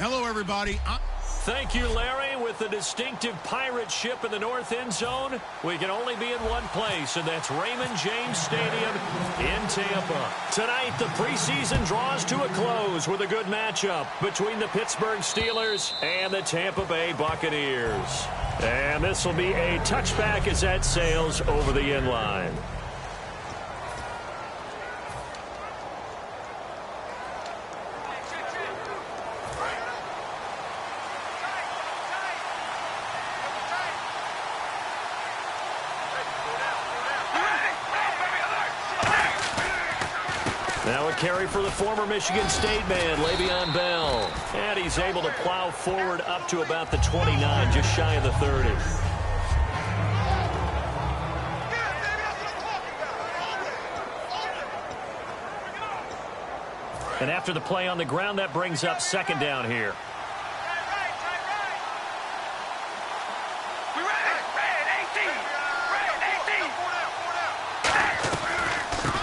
Hello, everybody. Thank you, Larry. With the distinctive pirate ship in the north end zone, we can only be in one place, and that's Raymond James Stadium in Tampa. Tonight, the preseason draws to a close with a good matchup between the Pittsburgh Steelers and the Tampa Bay Buccaneers. And this will be a touchback as that sails over the end line. Now a carry for the former Michigan State man, Le'Veon Bell. And he's able to plow forward up to about the 29, just shy of the 30. And after the play on the ground, that brings up second down here.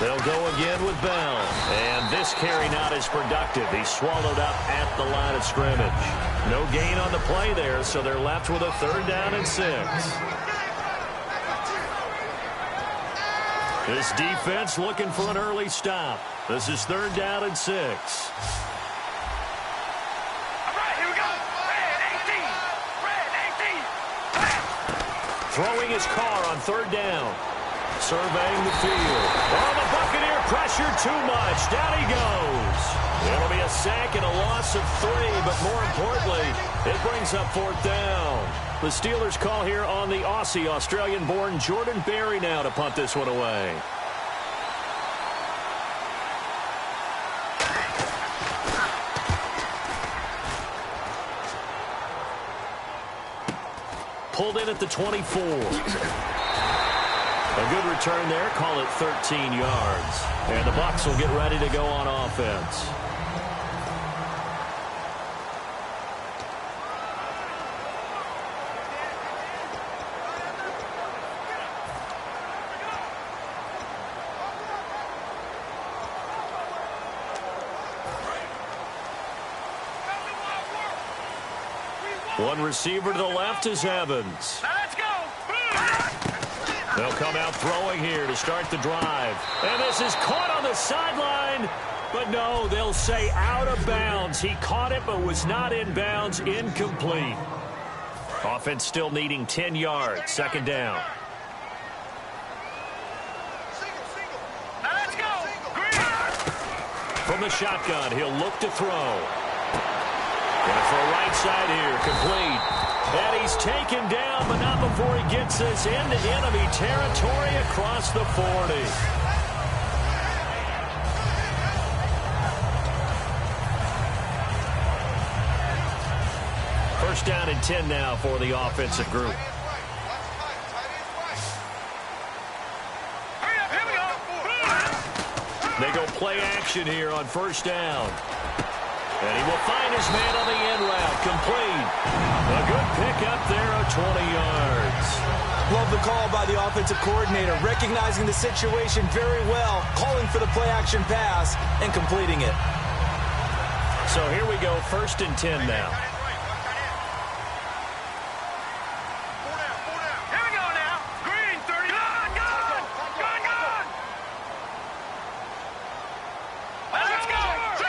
They'll go again with Bell. And this carry not as productive. He's swallowed up at the line of scrimmage. No gain on the play there, so they're left with a 3rd down and 6. This defense looking for an early stop. This is 3rd down and 6. All right, here we go. Red 18. Throwing his car on 3rd down. Surveying the field. Oh, the Buccaneer pressure too much. Down he goes. It'll be a sack and a loss of 3, but more importantly, it brings up 4th down. The Steelers call here on the Aussie, Australian-born Jordan Berry now to punt this one away. Pulled in at the 24. A good return there. Call it 13 yards. And the Bucs will get ready to go on offense. One receiver to the left is Evans. Let's go. They'll come out throwing here to start the drive. And this is caught on the sideline. But no, they'll say out of bounds. He caught it but was not in bounds. Incomplete. Offense still needing 10 yards. 2nd down. Let's go. From the shotgun, he'll look to throw. Going for a right side here. Complete. And he's taken down, but not before he gets this into enemy territory across the 40. First down and 10 now for the offensive group. Hurry up, here we go. They go play action here on 1st down. And he will find his man on the end route. Complete. A good pickup there of 20 yards. Love the call by the offensive coordinator, recognizing the situation very well, calling for the play-action pass, and completing it. So here we go, 1st and 10 now. Here we go now. Green, 30. Gone. Let's go. 3-19.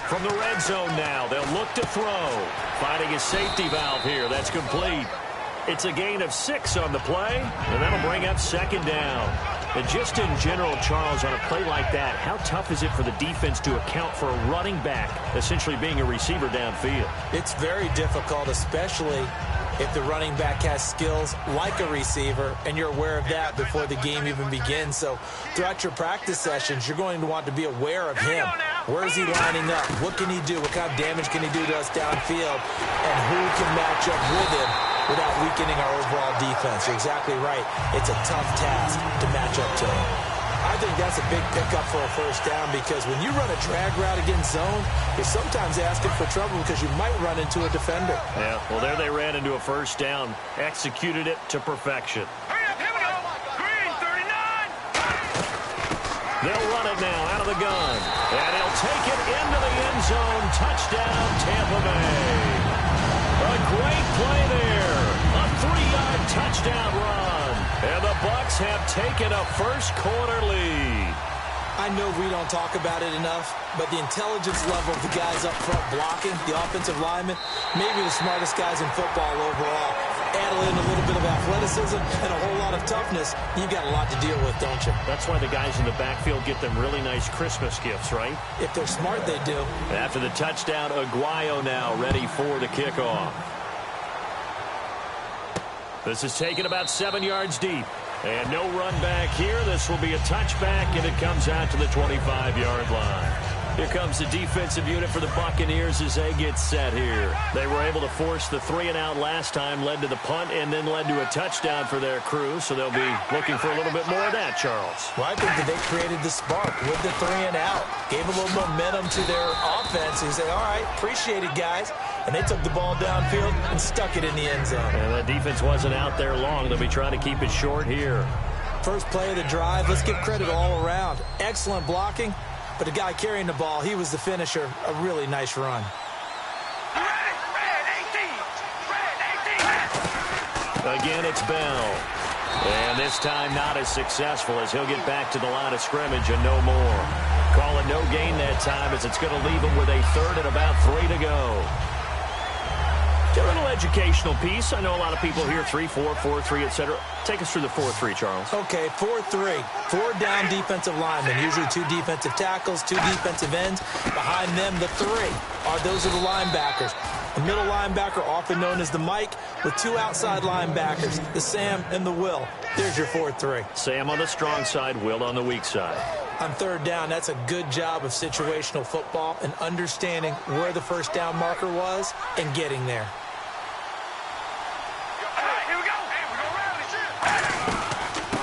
From the red zone now, they'll look to throw. Finding his safety valve here. That's complete. It's a gain of 6 on the play, and that'll bring up 2nd down. And just in general, Charles, on a play like that, how tough is it for the defense to account for a running back essentially being a receiver downfield? It's very difficult, especially if the running back has skills like a receiver, and you're aware of that before the game even begins. So throughout your practice sessions, you're going to want to be aware of him. Where is he lining up? What can he do? What kind of damage can he do to us downfield? And who can match up with him without weakening our overall defense? You're exactly right. It's a tough task to match up to him. I think that's a big pickup for a 1st down, because when you run a drag route against zone, you're sometimes asking for trouble because you might run into a defender. Yeah, well, there they ran into a 1st down, executed it to perfection. Hurry up, here we go. Green, 39. They'll run it now out of the gun. And he'll take it into the end zone. Touchdown, Tampa Bay. A great play there. A 3-yard touchdown run. And the Bucs have taken a first-quarter lead. I know we don't talk about it enough, but the intelligence level of the guys up front blocking, the offensive linemen, maybe the smartest guys in football overall. Add in a little bit of athleticism and a whole lot of toughness, you've got a lot to deal with, don't you? That's why the guys in the backfield get them really nice Christmas gifts, right? If they're smart, they do. After the touchdown, Aguayo now ready for the kickoff. This is taken about 7 yards deep. And no run back here. This will be a touchback, and it comes out to the 25-yard line. Here comes the defensive unit for the Buccaneers as they get set here. They were able to force the 3-and-out last time, led to the punt, and then led to a touchdown for their crew. So they'll be looking for a little bit more of that, Charles. Well, I think that they created the spark with the 3-and-out. Gave a little momentum to their offense and say, all right, appreciate it, guys. And they took the ball downfield and stuck it in the end zone. And that defense wasn't out there long. They'll be trying to keep it short here. First play of the drive, let's give credit all around. Excellent blocking, but the guy carrying the ball, he was the finisher. A really nice run. Again, it's Bell. And this time not as successful as he'll get back to the line of scrimmage and no more. Call it no gain that time as it's going to leave him with a 3rd and about 3 to go. A little educational piece. I know a lot of people here 3-4, 4-3, etc. Take us through the 4-3, Charles. Okay, 4-3. 4 down defensive linemen. Usually 2 defensive tackles, 2 defensive ends. Behind them, the 3 those are the linebackers. The middle linebacker, often known as the Mike, with 2 outside linebackers, the Sam and the Will. There's your 4-3. Sam on the strong side, Will on the weak side. On 3rd down, that's a good job of situational football and understanding where the first down marker was and getting there.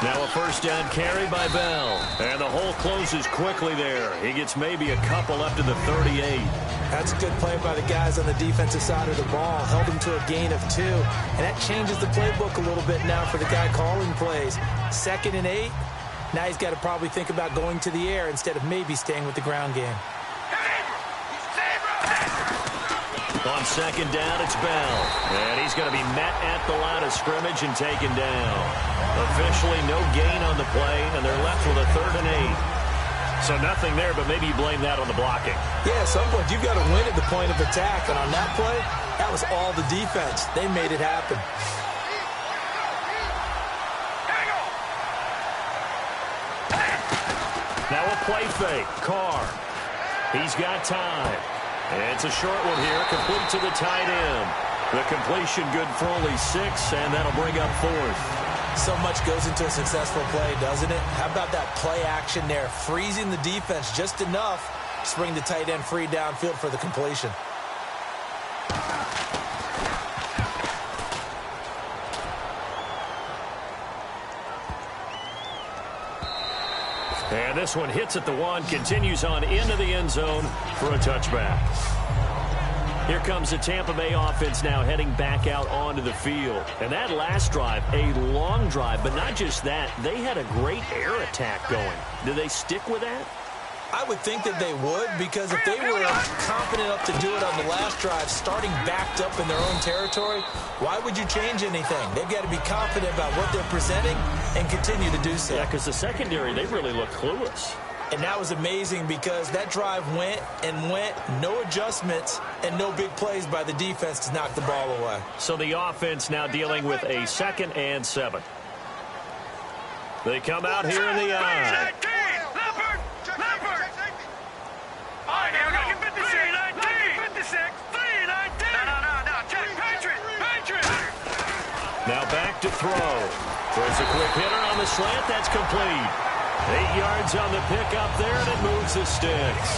Now a first down carry by Bell. And the hole closes quickly there. He gets maybe a couple up to the 38. That's a good play by the guys on the defensive side of the ball. Held him to a gain of 2. And that changes the playbook a little bit now for the guy calling plays. 2nd and 8. Now he's got to probably think about going to the air instead of maybe staying with the ground game. On 2nd down, it's Bell. And he's going to be met at the line of scrimmage and taken down. Officially no gain on the play, and they're left with a 3rd and 8. So nothing there, but maybe you blame that on the blocking. Yeah, at some point you've got to win at the point of attack. And on that play, that was all the defense. They made it happen. Now a play fake. Carr. He's got time. It's a short one here, complete to the tight end. The completion good for only 6, and that'll bring up 4th. So much goes into a successful play, doesn't it? How about that play action there? Freezing the defense just enough to bring the tight end free downfield for the completion. And this one hits at the 1, continues on into the end zone for a touchback. Here comes the Tampa Bay offense now heading back out onto the field. And that last drive, a long drive, but not just that, they had a great air attack going. Do they stick with that? I would think that they would, because if they were confident enough to do it on the last drive, starting backed up in their own territory, why would you change anything? They've got to be confident about what they're presenting and continue to do so. Yeah, because the secondary, they really look clueless. And that was amazing because that drive went and went, no adjustments, and no big plays by the defense to knock the ball away. So the offense now dealing with a 2nd and 7. They come out here in the eye. Now back to throw. Throws a quick hitter on the slant. That's complete. 8 yards on the pickup there, and it moves the sticks.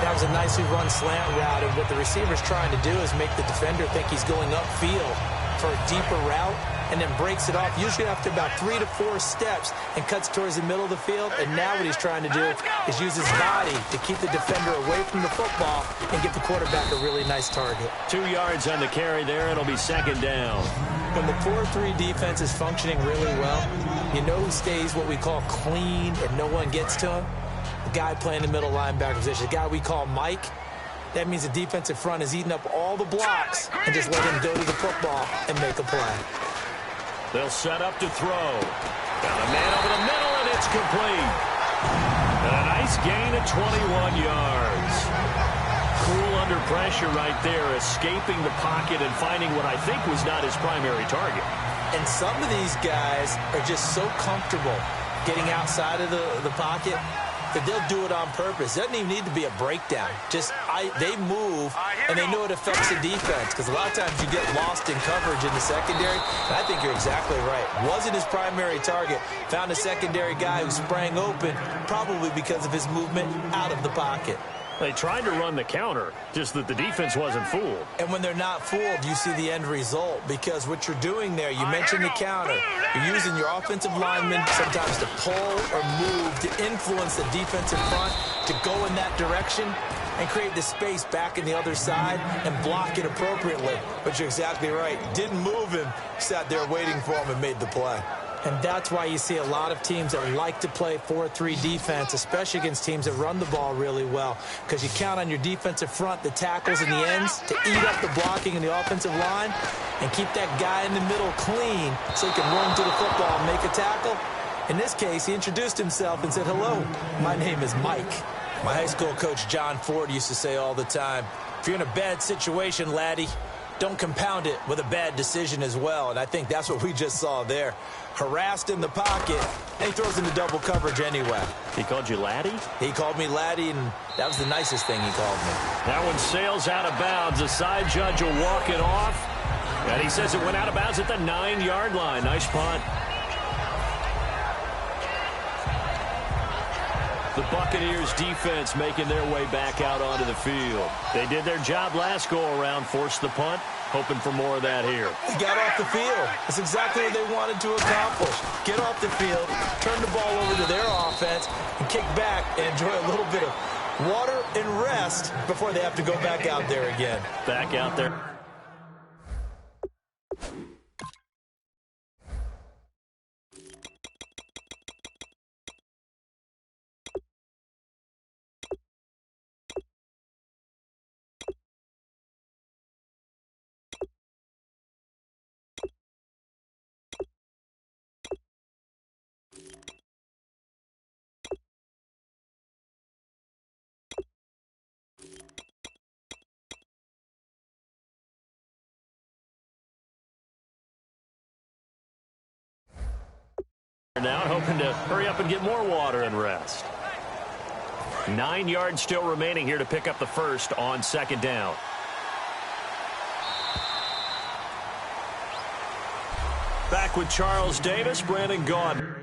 That was a nicely run slant route, and what the receiver's trying to do is make the defender think he's going upfield for a deeper route, and then breaks it off, usually after about 3 to 4 steps, and cuts towards the middle of the field. And now what he's trying to do is use his body to keep the defender away from the football and give the quarterback a really nice target. 2 yards on the carry there. It'll be 2nd down. When the 4-3 defense is functioning really well, You know who stays what we call clean and no one gets to him? The guy playing the middle linebacker position, the guy we call Mike. That means the defensive front is eating up all the blocks and just let him go to the football and make a play. They'll set up to throw. Got a man over the middle, and it's complete. And a nice gain of 21 yards. Cool under pressure right there, escaping the pocket and finding what I think was not his primary target. And some of these guys are just so comfortable getting outside of the pocket that they'll do it on purpose. It doesn't even need to be a breakdown. They move, and they know it affects the defense, because a lot of times you get lost in coverage in the secondary, and I think you're exactly right. Wasn't his primary target. Found a secondary guy who sprang open, probably because of his movement out of the pocket. They tried to run the counter, just that the defense wasn't fooled. And when they're not fooled, you see the end result, because what you're doing there, you mentioned the counter. You're using your offensive linemen sometimes to pull or move to influence the defensive front to go in that direction and create the space back in the other side and block it appropriately. But you're exactly right. Didn't move him, sat there waiting for him and made the play. And that's why you see a lot of teams that like to play 4-3 defense, especially against teams that run the ball really well, because you count on your defensive front, the tackles and the ends, to eat up the blocking in the offensive line and keep that guy in the middle clean so he can run to the football and make a tackle. In this case, he introduced himself and said, "Hello, my name is Mike." My high school coach, John Ford, used to say all the time, if you're in a bad situation, laddie, don't compound it with a bad decision as well. And I think that's what we just saw there. Harassed in the pocket, and he throws into double coverage anyway. He called you laddie? He called me laddie, and that was the nicest thing he called me. That one sails out of bounds. The side judge will walk it off. And he says it went out of bounds at the 9-yard line. Nice punt. The Buccaneers defense making their way back out onto the field. They did their job last go-around, forced the punt, hoping for more of that here. They got off the field. That's exactly what they wanted to accomplish. Get off the field, turn the ball over to their offense, and kick back and enjoy a little bit of water and rest before they have to go back out there again. Back out there. Now hoping to hurry up and get more water and rest. 9 yards still remaining here to pick up the first on second down. Back with Charles Davis, Brandon Gaudin.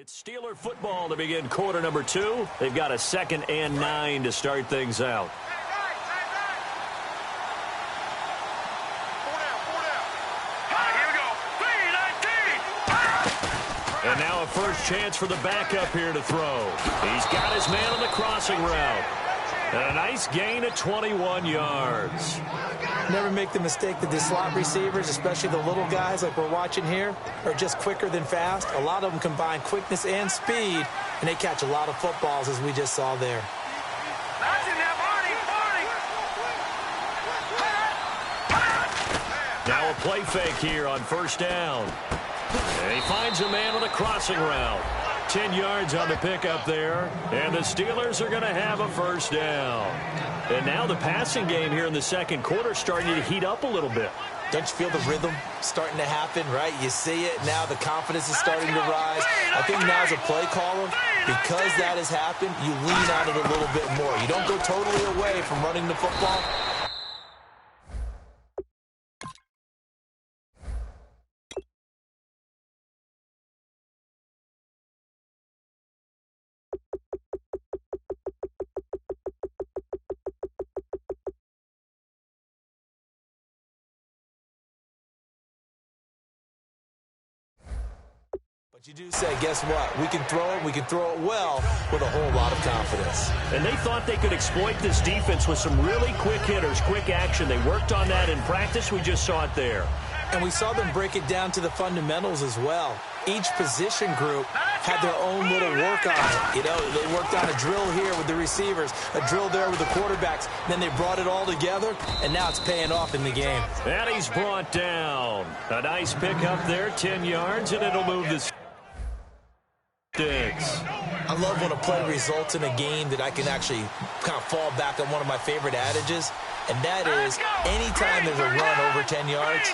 It's Steeler football to begin quarter number 2. They've got a 2nd and 9 to start things out. And now a first chance for the backup here to throw. He's got his man on the crossing route. And a nice gain of 21 yards. Never make the mistake that the slot receivers, especially the little guys like we're watching here, are just quicker than fast. A lot of them combine quickness and speed, and they catch a lot of footballs, as we just saw there. Now a play fake here on first down. And he finds a man on the crossing route. 10 yards on the pickup there. And the Steelers are going to have a first down. And now the passing game here in the second quarter starting to heat up a little bit. Don't you feel the rhythm starting to happen, right? You see it. Now the confidence is starting to rise. I think now as a play caller, because that has happened, you lean on it a little bit more. You don't go totally away from running the football. But you do say, guess what? We can throw it well with a whole lot of confidence. And they thought they could exploit this defense with some really quick hitters, quick action. They worked on that in practice. We just saw it there. And we saw them break it down to the fundamentals as well. Each position group had their own little work on it. You know, they worked on a drill here with the receivers, a drill there with the quarterbacks. Then they brought it all together, and now it's paying off in the game. And he's brought down. A nice pickup there, 10 yards, and it'll move the sticks. I love when a play results in a game that I can actually kind of fall back on one of my favorite adages, and that is anytime there's a run over 10 yards,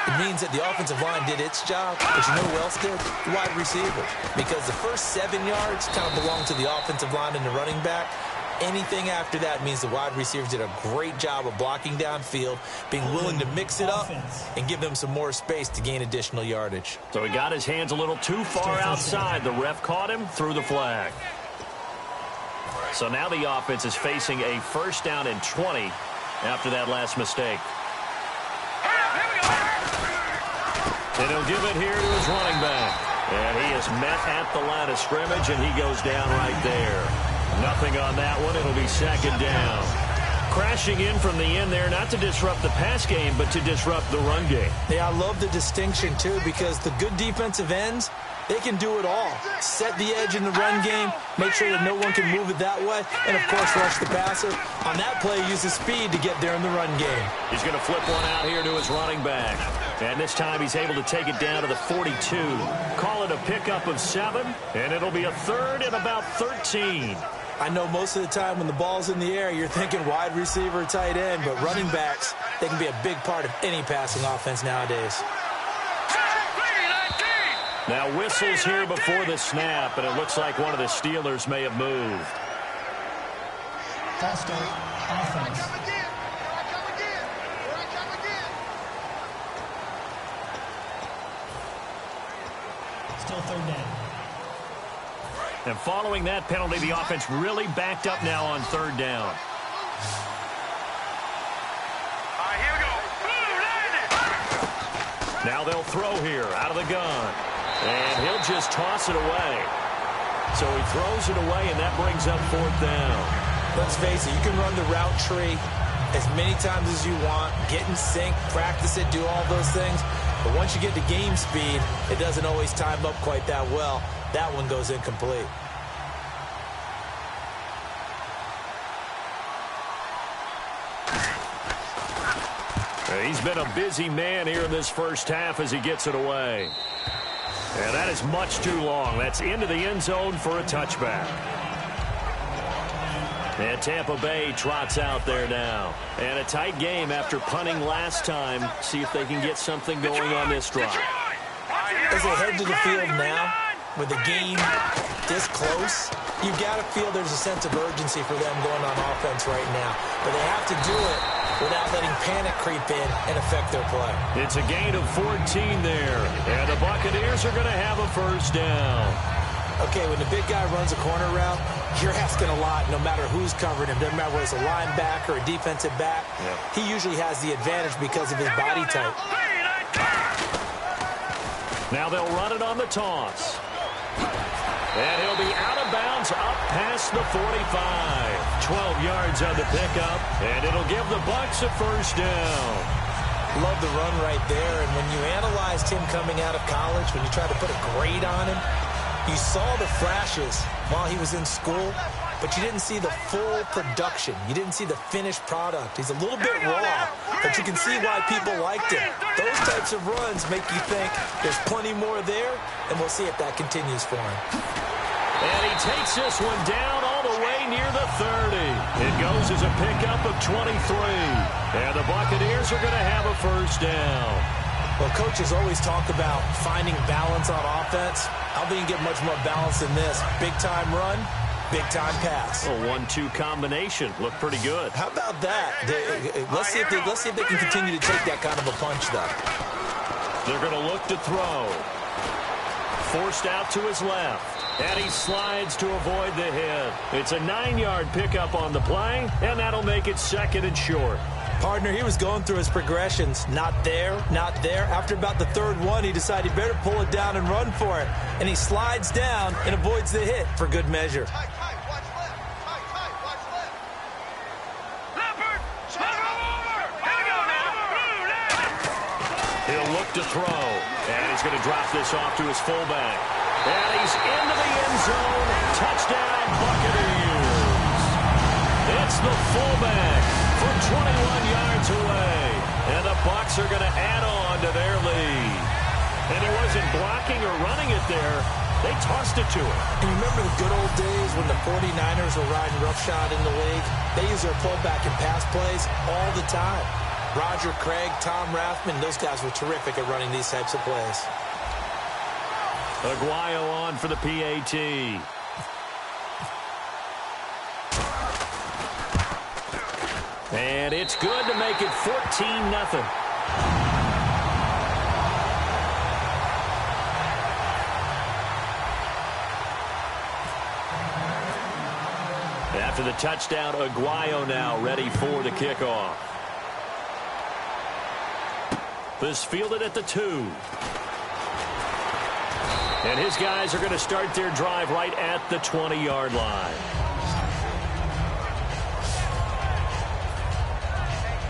it means that the offensive line did its job, but you know who else did? The wide receivers. Because the first 7 yards kind of belong to the offensive line and the running back. Anything after that means the wide receivers did a great job of blocking downfield, being willing to mix it up, and give them some more space to gain additional yardage. So he got his hands a little too far outside. The ref caught him, threw the flag. So now the offense is facing a first down and 20 after that last mistake. And he'll give it here to his running back. And he is met at the line of scrimmage, and he goes down right there. Nothing on that one. It'll be second down. Crashing in from the end there, not to disrupt the pass game, but to disrupt the run game. Yeah, I love the distinction, too, because the good defensive ends, they can do it all. Set the edge in the run game, make sure that no one can move it that way, and, of course, rush the passer. On that play, use the speed to get there in the run game. He's going to flip one out here to his running back. And this time he's able to take it down to the 42. Call it a pickup of 7, and it'll be a third and about 13. I know most of the time when the ball's in the air, you're thinking wide receiver, tight end, but running backs, they can be a big part of any passing offense nowadays. Now whistles here before the snap, and it looks like one of the Steelers may have moved. False start, offense. Still third down. And following that penalty, the offense really backed up now on third down. All right, here we go. Now they'll throw here out of the gun. And he'll just toss it away. So he throws it away, and that brings up fourth down. Let's face it, you can run the route tree as many times as you want, get in sync, practice it, do all those things. But once you get to game speed, it doesn't always time up quite that well. That one goes incomplete. He's been a busy man here in this first half as he gets it away. And that is much too long. That's into the end zone for a touchback. And Tampa Bay trots out there now. And a tight game after punting last time. See if they can get something going on this drive. As they head to the field now, with the game this close, you've got to feel there's a sense of urgency for them going on offense right now. But they have to do it without letting panic creep in and affect their play. It's a gain of 14 there. And the Buccaneers are going to have a first down. Okay, when the big guy runs a corner route, you're asking a lot no matter who's covering him. Doesn't matter whether it's a linebacker or a defensive back. Yep. He usually has the advantage because of his body type. Now they'll run it on the toss. And he'll be out of bounds up past the 45. 12 yards on the pickup, and it'll give the Bucs a first down. Love the run right there, and when you analyzed him coming out of college, when you tried to put a grade on him, you saw the flashes while he was in school, but you didn't see the full production. You didn't see the finished product. He's a little bit raw, but you can see why people liked him. Those types of runs make you think there's plenty more there, and we'll see if that continues for him. And he takes this one down all the way near the 30. It goes as a pickup of 23. And the Buccaneers are going to have a first down. Well, coaches always talk about finding balance on offense. I don't think you can get much more balance than this. Big-time run, big-time pass. A 1-2 combination. Looked pretty good. How about that? Let's see if they can continue to take that kind of a punch, though. They're going to look to throw. Forced out to his left. And he slides to avoid the hit. It's a 9-yard pickup on the play, and that'll make it 2nd and short. Partner, he was going through his progressions. Not there, not there. After about the 3rd one, he decided he better pull it down and run for it. And he slides down and avoids the hit for good measure. He'll look to throw, and he's going to drop this off to his fullback. And he's into the end zone. Touchdown, Buccaneers. It's the fullback from 21 yards away. And the Bucs are going to add on to their lead. And he wasn't blocking or running it there. They tossed it to him. And you remember the good old days when the 49ers were riding roughshod in the league? They use their pullback and pass plays all the time. Roger Craig, Tom Rathman, those guys were terrific at running these types of plays. Aguayo on for the PAT. And it's good to make it 14-0. After the touchdown, Aguayo now ready for the kickoff. This fielded at the 2. And his guys are going to start their drive right at the 20-yard line.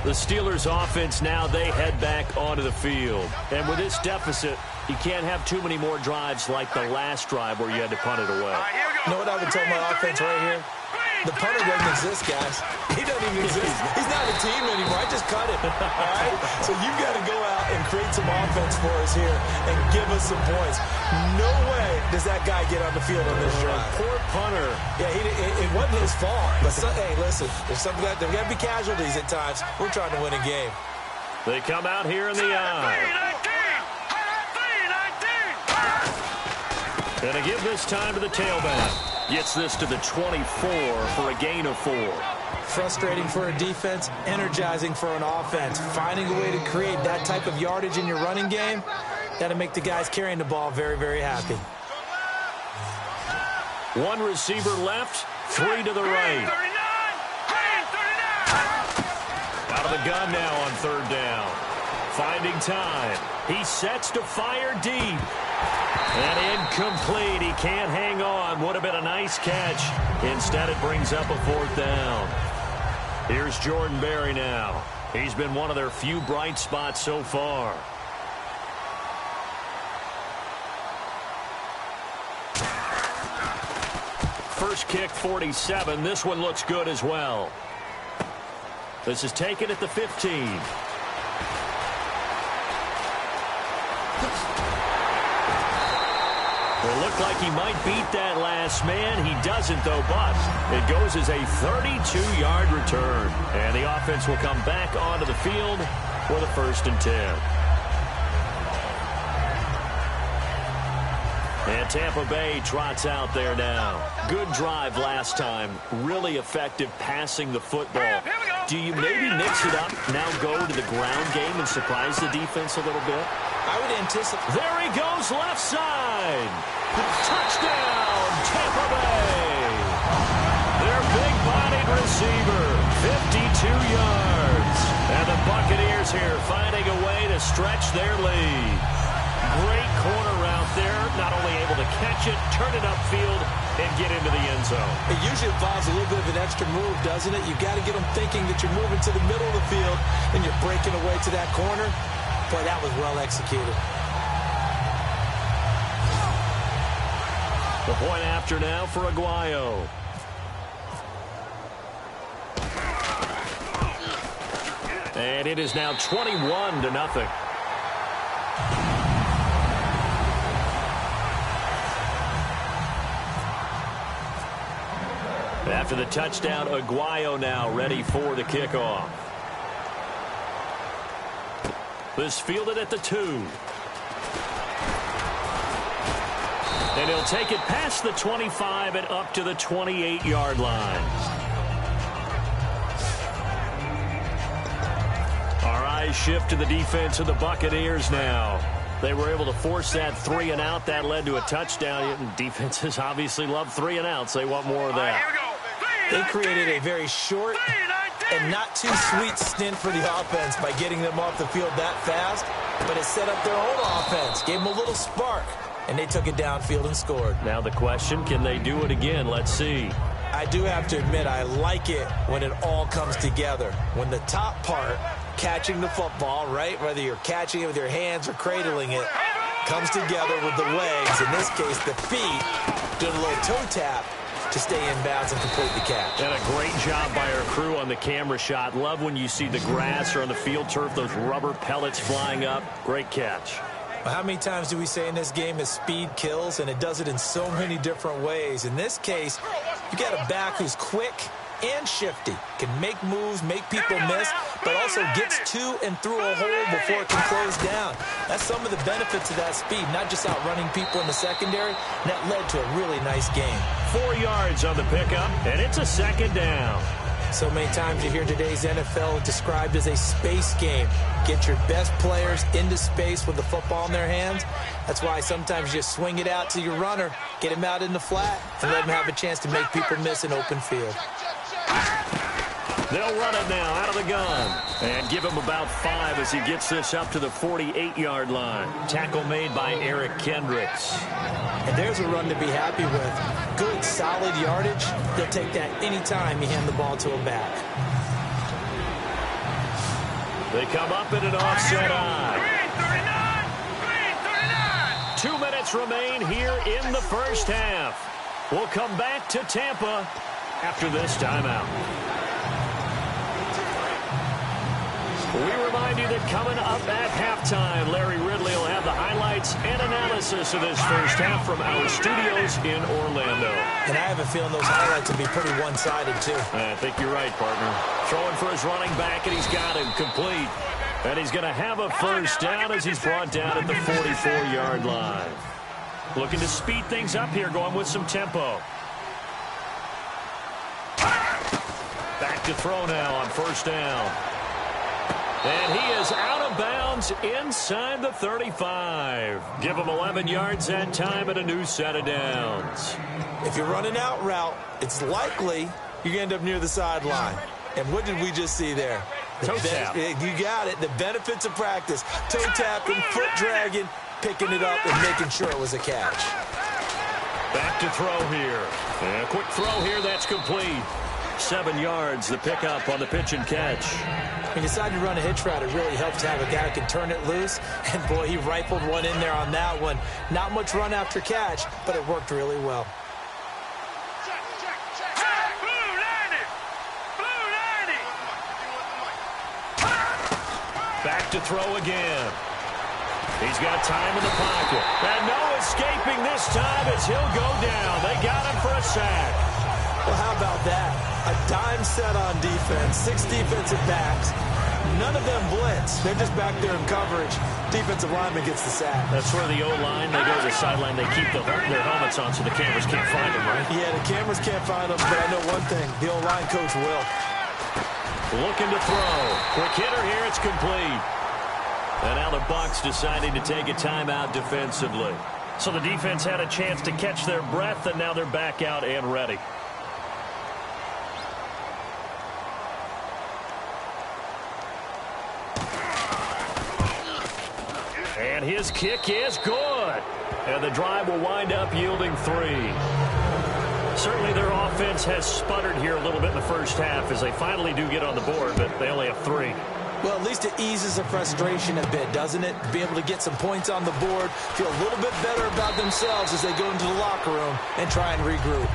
The Steelers' offense now, they head back onto the field. And with this deficit, you can't have too many more drives like the last drive where you had to punt it away. You know what I would tell my offense right here? The punter doesn't exist, guys. He doesn't even exist. He's not a team anymore. I just cut him. All right? So you've got to go out and create some offense for us here and give us some points. No way does that guy get on the field on this drive. Poor punter. Yeah, it wasn't his fault. But, hey, listen, there's got to be casualties at times. We're trying to win a game. They come out here in the eye. Gonna give this time to the tailback. Gets this to the 24 for a gain of 4. Frustrating for a defense, energizing for an offense. Finding a way to create that type of yardage in your running game, that'll make the guys carrying the ball very, very happy. 1 receiver left, 3 to the right. Out of the gun now on 3rd down. Finding time. He sets to fire deep. And incomplete. He can't hang on. Would have been a nice catch. Instead, it brings up a 4th down. Here's Jordan Berry now. He's been one of their few bright spots so far. First kick, 47. This one looks good as well. This is taken at the 15. It looked like he might beat that last man. He doesn't, though, but it goes as a 32-yard return. And the offense will come back onto the field for the 1st and 10. And Tampa Bay trots out there now. Good drive last time. Really effective passing the football. Do you maybe mix it up, now go to the ground game and surprise the defense a little bit? I would anticipate. There he goes, left side. Touchdown, Tampa Bay. Their big-bodied receiver, 52 yards. And the Buccaneers here finding a way to stretch their lead. Great corner route there. Not only able to catch it, turn it upfield, and get into the end zone. It usually involves a little bit of an extra move, doesn't it? You've got to get them thinking that you're moving to the middle of the field and you're breaking away to that corner. Boy, that was well executed. The point after now for Aguayo. And it is now 21-0. After the touchdown, Aguayo now ready for the kickoff. This fielded at the 2. And he'll take it past the 25 and up to the 28-yard line. Our eyes shift to the defense of the Buccaneers now. They were able to force that 3 and out. That led to a touchdown. Defenses obviously love 3 and outs. They want more of that. They created a very short and not too sweet stint for the offense by getting them off the field that fast, but it set up their own offense, gave them a little spark, and they took it downfield and scored. Now the question, can they do it again? Let's see. I do have to admit, I like it when it all comes together. When the top part, catching the football, right, whether you're catching it with your hands or cradling it, comes together with the legs, in this case the feet, doing a little toe tap to stay in bounds and complete the catch. And a great job by our crew on the camera shot. Love when you see the grass or on the field turf, those rubber pellets flying up. Great catch. Well, how many times do we say in this game that speed kills, and it does it in so many different ways. In this case, you got a back who's quick and shifty, can make moves, make people miss, but also gets to and through a hole before it can close down. That's some of the benefits of that speed, not just outrunning people in the secondary. And that led to a really nice game. 4 yards on the pickup, and it's a second down. So many times you hear today's NFL described as a space game. Get your best players into space with the football in their hands. That's why sometimes you just swing it out to your runner, get him out in the flat, and let him have a chance to make people miss an open field. They'll run it now out of the gun. And give him about 5 as he gets this up to the 48-yard line. Tackle made by Eric Kendricks. And there's a run to be happy with. Good, solid yardage. They'll take that anytime you hand the ball to a back. They come up in an offset eye. 2 minutes remain here in the first half. We'll come back to Tampa after this timeout. We remind you that coming up at halftime, Larry Ridley will have the highlights and analysis of this first half from our studios in Orlando. And I have a feeling those highlights will be pretty one-sided, too. I think you're right, partner. Throwing for his running back, and he's got him complete. And he's going to have a first down as he's brought down at the 44-yard line. Looking to speed things up here, going with some tempo. Back to throw now on first down. And he is out of bounds inside the 35. Give him 11 yards that time and a new set of downs. If you're running out route, it's likely you're going to end up near the sideline. And what did we just see there? Toe tap. You got it. The benefits of practice. Toe tapping, foot dragging, picking it up, and making sure it was a catch. Back to throw here. And a quick throw here. That's complete. 7 yards, the pickup on the pitch and catch. When you decide to run a hitch route, it really helps to have a guy who can turn it loose. And, boy, he rifled one in there on that one. Not much run after catch, but it worked really well. Back to throw again. He's got time in the pocket. And no escaping this time as he'll go down. They got him for a sack. Well, how about that? A dime set on defense, 6 defensive backs. None of them blitz. They're just back there in coverage. Defensive lineman gets the sack. That's where the O-line, they go to the sideline, they keep their helmets on so the cameras can't find them, right? Yeah, the cameras can't find them, but I know one thing. The O-line coach will. Looking to throw. Quick hitter here, it's complete. And now the Bucs deciding to take a timeout defensively. So the defense had a chance to catch their breath, and now they're back out and ready. And his kick is good. And the drive will wind up yielding 3. Certainly their offense has sputtered here a little bit in the first half as they finally do get on the board, but they only have 3. Well, at least it eases the frustration a bit, doesn't it? Be able to get some points on the board, feel a little bit better about themselves as they go into the locker room and try and regroup.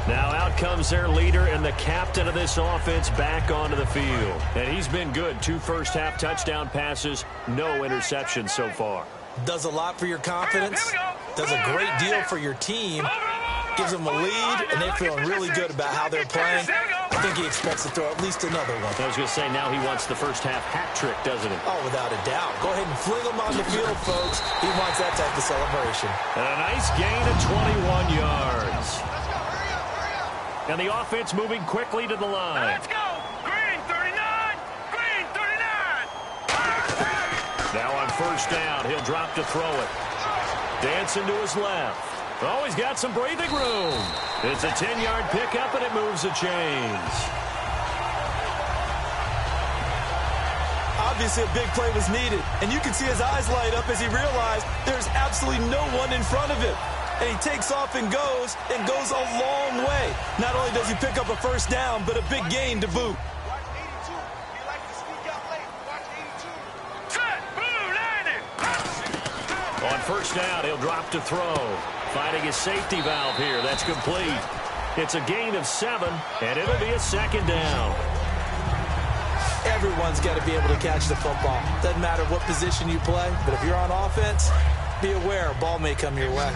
Now out comes their leader and the captain of this offense back onto the field. And he's been good. 2 first-half touchdown passes, no interceptions so far. Does a lot for your confidence, does a great deal for your team, gives them a lead, and they're feeling really good about how they're playing. I think he expects to throw at least another one. I was going to say, now he wants the first-half hat trick, doesn't he? Oh, without a doubt. Go ahead and fling him on the field, folks. He wants that type of celebration. And a nice gain of 21 yards. And the offense moving quickly to the line. Let's go. Green 39. Green 39. Now on first down, he'll drop to throw it. Dancing to his left. Oh, he's got some breathing room. It's a 10-yard pickup, and it moves the chains. Obviously, a big play was needed, and you can see his eyes light up as he realized there's absolutely no one in front of him. And he takes off and goes a long way. Not only does he pick up a first down, but a big gain to boot. On first down, he'll drop to throw. Finding his safety valve here. That's complete. It's a gain of 7, and it'll be a second down. Everyone's got to be able to catch the football. Doesn't matter what position you play, but if you're on offense, be aware a ball may come your way.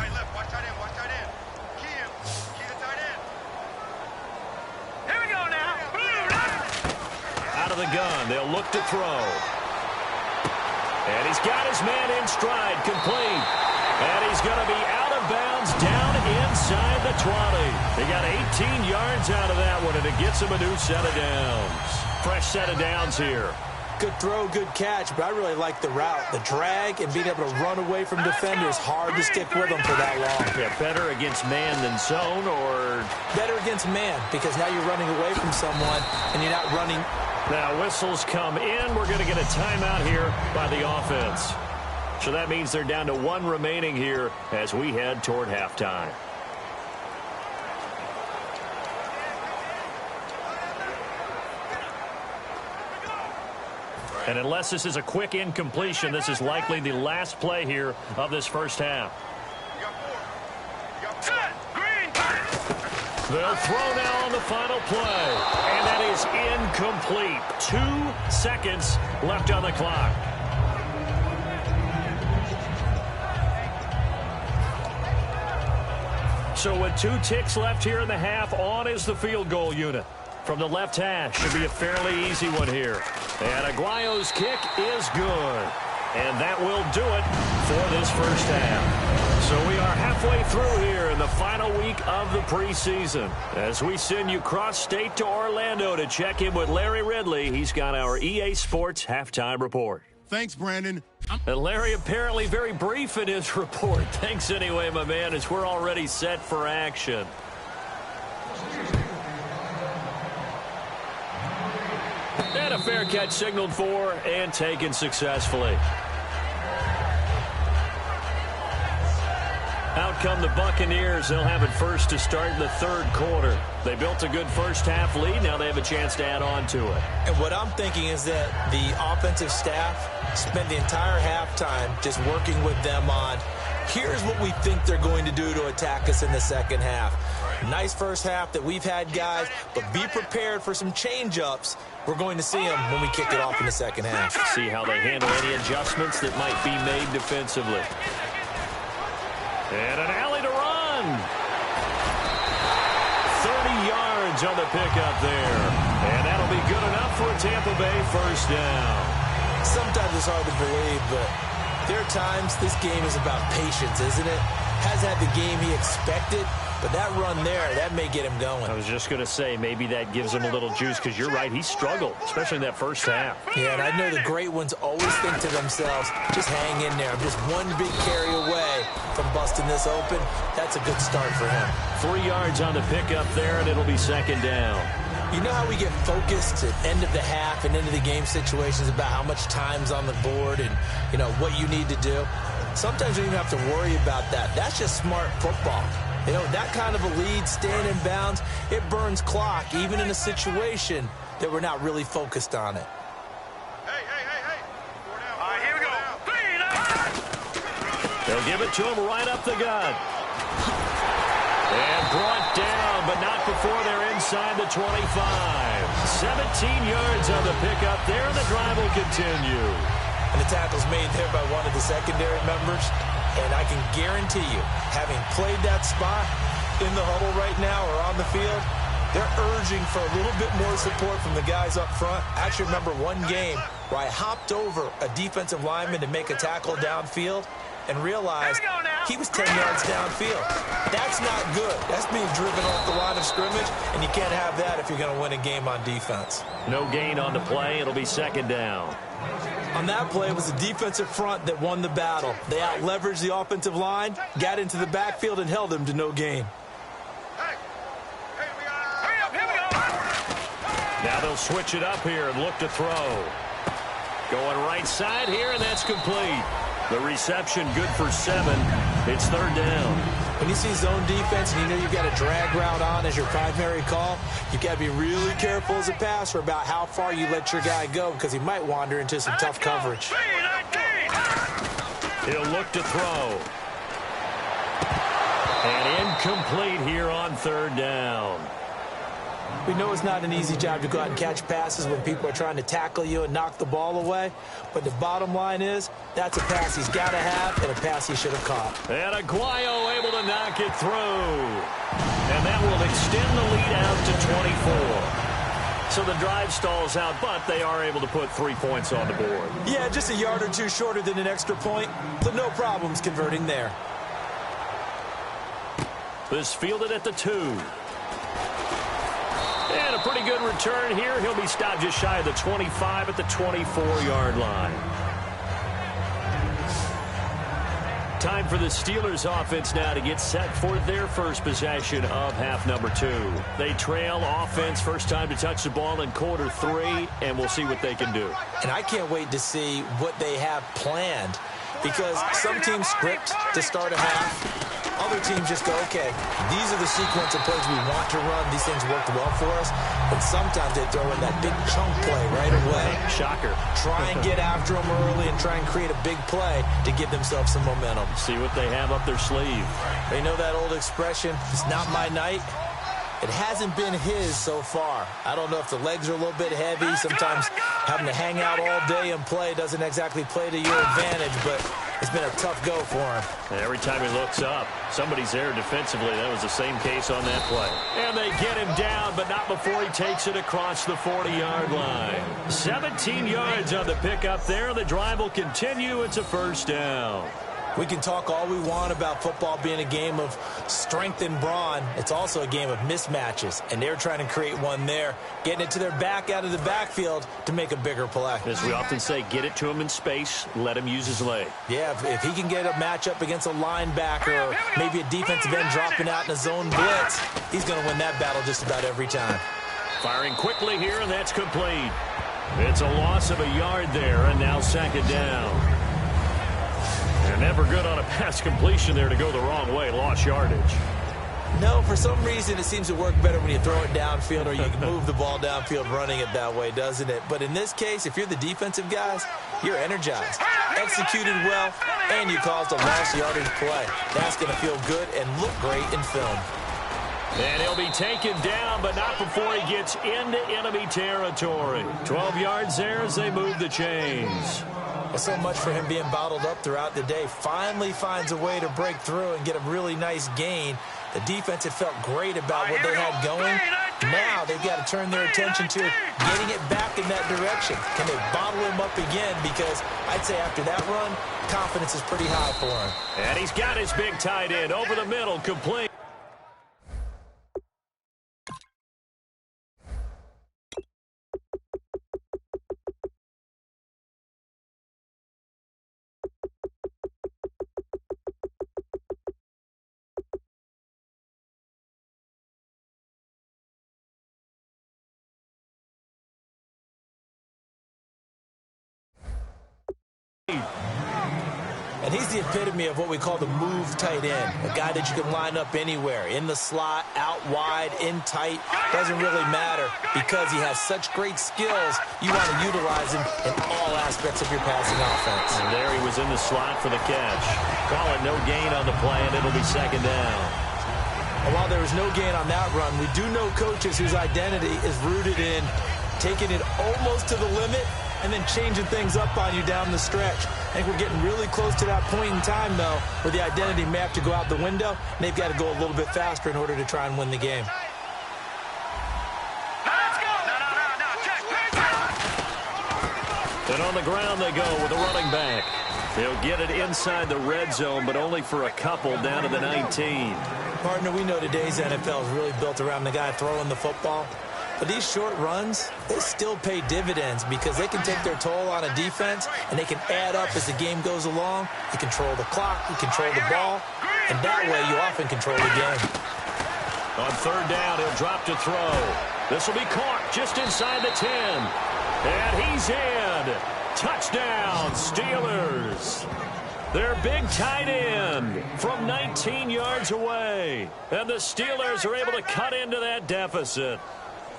Out of the gun, they'll look to throw. And he's got his man in stride, complete. And he's going to be out of bounds down inside the 20. They got 18 yards out of that one, and it gets him a new set of downs. Fresh set of downs here. Good throw, good catch, but I really like the route. The drag and being able to run away from defenders, hard to stick with them for that long. Yeah, better against man than zone, or? Better against man, because now you're running away from someone, and you're not running. Now whistles come in. We're going to get a timeout here by the offense. So that means they're down to 1 remaining here as we head toward halftime. And unless this is a quick incompletion, this is likely the last play here of this first half. They'll throw now on the final play. And that is incomplete. 2 seconds left on the clock. So with 2 ticks left here in the half, on is the field goal unit. From the left hash, should be a fairly easy one here. And Aguayo's kick is good. And that will do it for this first half. So we are halfway through here in the final week of the preseason. As we send you cross-state to Orlando to check in with Larry Ridley, he's got our EA Sports halftime report. Thanks, Brandon. And Larry apparently very brief in his report. Thanks anyway, my man, as we're already set for action. And a fair catch signaled for and taken successfully. Out come the Buccaneers. They'll have it first to start in the 3rd quarter. They built a good first half lead. Now they have a chance to add on to it. And what I'm thinking is that the offensive staff spent the entire halftime just working with them on, here's what we think they're going to do to attack us in the second half. Nice first half that we've had, guys, but be prepared for some change-ups. We're going to see them when we kick it off in the second half. See how they handle any adjustments that might be made defensively. And an alley to run. 30 yards on the pickup there. And that'll be good enough for a Tampa Bay first down. Sometimes it's hard to believe, but there are times this game is about patience, isn't it? Hasn't had the game he expected, But that run there, that may get him going. I was just going to say, maybe that gives him a little juice, because you're right, he struggled, especially in that first half. Yeah, and I know the great ones always think to themselves, just hang in there. I'm just one big carry away from busting this open. That's a good start for him. 3 yards on the pickup there, and it'll be second down. You know how we get focused at end of the half and end of the game situations about how much time's on the board and, you know, what you need to do? Sometimes you don't even have to worry about that. That's just smart football. You know, that kind of a lead, staying in bounds, it burns clock, even in a situation that we're not really focused on it. Hey. All right, here we go. 3 They'll give it to him right up the gut. And brought down, but not before they're inside the 25. 17 yards on the pickup there, and the drive will continue. And the tackle's made there by one of the secondary members. And I can guarantee you, having played that spot in the huddle right now or on the field, they're urging for a little bit more support from the guys up front. I actually remember one game where I hopped over a defensive lineman to make a tackle downfield and realized he was 10 yards downfield. That's not good. That's being driven off the line of scrimmage, and you can't have that if you're going to win a game on defense. No gain on the play. It'll be second down. On that play, it was the defensive front that won the battle. They out-leveraged the offensive line, got into the backfield, and held them to no gain. Now they'll switch it up here and look to throw. Going right side here, and that's complete. The reception good for 7. It's third down. When you see zone defense and you know you've got a drag route on as your primary call, you've got to be really careful as a passer about how far you let your guy go, because he might wander into some tough coverage. He'll look to throw. And incomplete here on third down. We know it's not an easy job to go out and catch passes when people are trying to tackle you and knock the ball away. But the bottom line is, that's a pass he's got to have and a pass he should have caught. And Aguayo able to knock it through. And that will extend the lead out to 24. So the drive stalls out, but they are able to put 3 points on the board. Yeah, just a yard or two shorter than an extra point, but no problems converting there. This fielded at the 2. And a pretty good return here. He'll be stopped just shy of the 25 at the 24-yard line. Time for the Steelers offense now to get set for their first possession of half number 2. They trail offense, first time to touch the ball in quarter 3, and we'll see what they can do. And I can't wait to see what they have planned, because some teams script to start a half. Other teams just go, okay, these are the sequence of plays we want to run. These things worked well for us. But sometimes they throw in that big chunk play right away. Shocker. Try and get after them early and try and create a big play to give themselves some momentum. See what they have up their sleeve. They know that old expression, it's not my night. It hasn't been his so far. I don't know if the legs are a little bit heavy. Sometimes having to hang out all day and play doesn't exactly play to your advantage, but it's been a tough go for him. And every time he looks up, somebody's there defensively. That was the same case on that play. And they get him down, but not before he takes it across the 40-yard line. 17 yards on the pickup there. The drive will continue. It's a first down. We can talk all we want about football being a game of strength and brawn. It's also a game of mismatches, and they're trying to create one there, getting it to their back out of the backfield to make a bigger play. As we often say, get it to him in space, let him use his leg. Yeah, if he can get a matchup against a linebacker or maybe a defensive end dropping out in a zone blitz, he's going to win that battle just about every time. Firing quickly here, and that's complete. It's a loss of a yard there, and now second down. They're never good on a pass completion there to go the wrong way. Lost yardage. No, for some reason it seems to work better when you throw it downfield or you can move the ball downfield running it that way, doesn't it? But in this case, if you're the defensive guys, you're energized, executed well, and you caused a lost yardage play. That's going to feel good and look great in film. And he'll be taken down, but not before he gets into enemy territory. 12 yards there as they move the chains. Well, so much for him being bottled up throughout the day. Finally finds a way to break through and get a really nice gain. The defense had felt great about what they had going. Now they've got to turn their attention to getting it back in that direction. Can they bottle him up again? Because I'd say after that run, confidence is pretty high for him. And he's got his big tight end over the middle, complete. And he's the epitome of what we call the move tight end, a guy that you can line up anywhere, in the slot, out wide, in tight, doesn't really matter because he has such great skills. You want to utilize him in all aspects of your passing offense. And there he was in the slot for the catch. Call it no gain on the play, and it'll be second down. And while there was no gain on that run, we do know coaches whose identity is rooted in taking it almost to the limit and then changing things up on you down the stretch. I think we're getting really close to that point in time, though, where the identity may have to go out the window, and they've got to go a little bit faster in order to try and win the game. And on the ground they go with a running back. They'll get it inside the red zone, but only for a couple down to the 19. Partner, we know today's NFL is really built around the guy throwing the football. But these short runs, they still pay dividends because they can take their toll on a defense, and they can add up as the game goes along. You control the clock, you control the ball, and that way you often control the game. On third down, he'll drop to throw. This will be caught just inside the 10. And he's in. Touchdown, Steelers. Their big tight end from 19 yards away. And the Steelers are able to cut into that deficit.